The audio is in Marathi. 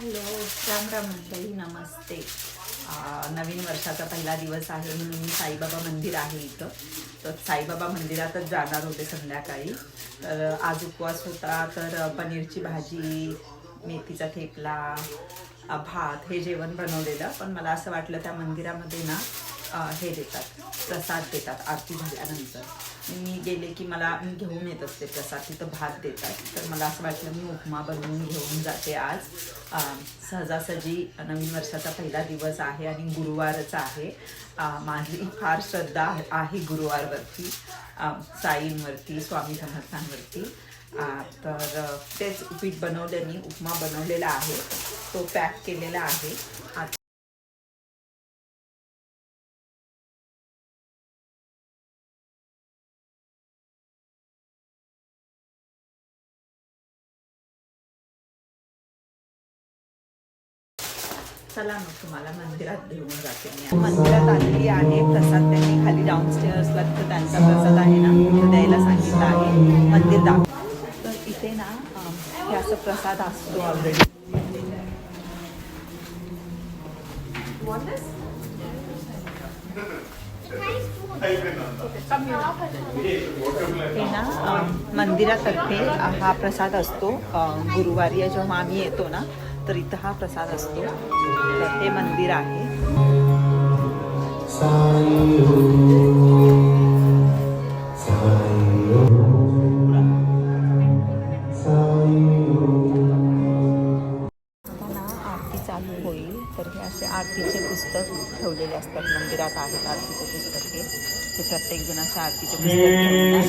हॅलो, राम राम मंडळी, नमस्ते. नवीन वर्षाचा पहिला दिवस आहे म्हणून साईबाबा मंदिर आहे इथं. तर साईबाबा मंदिरातच जाणार होते संध्याकाळी. तर आज उपवास होता, तर पनीरची भाजी, मेथीचा ठेपला, भात हे जेवण बनवलेलं. पण मला असं वाटलं त्या मंदिरामध्ये ना हे देतात, प्रसाद देतात आरती झाल्यानंतर. मी गेले की मी घेऊन येत असते प्रसाद, तिथं भात देतात. तर मला असं वाटलं मी उपमा बनवून घेऊन जाते आज. सहजासहजी नवीन वर्षाचा पहिला दिवस आहे आणि गुरुवारच आहे. माझी फार श्रद्धा आहे गुरुवारवरती, साईंवरती, स्वामी समर्थांवरती. तर तेच उपीट बनवलं, मी उपमा बनवलेला आहे, तो पॅक केलेला आहे. चला मग तुम्हाला मंदिरात घेऊन जाते. मी मंदिरात आलेली आहे. प्रसाद त्यांनी खाली डाऊनस्टेअर्सला तिथं त्यांचा प्रसाद आहे ना, तिथं द्यायला सांगितलं आहे. मंदिर दाखव. तर इथे ना हे असं प्रसाद असतो ऑलरेडी. हे ना मंदिरातर्फे हा प्रसाद असतो. गुरुवारी जेव्हा आम्ही येतो ना, तर इथं हा प्रसाद असतो. तर हे मंदिर आहे. आरती चालू होईल, तर हे असे आरतीचे पुस्तक ठेवलेले असतात मंदिरात. आहेत आरतीचे पुस्तके, ते प्रत्येक जण अशा आरतीचे पुस्तक घेऊन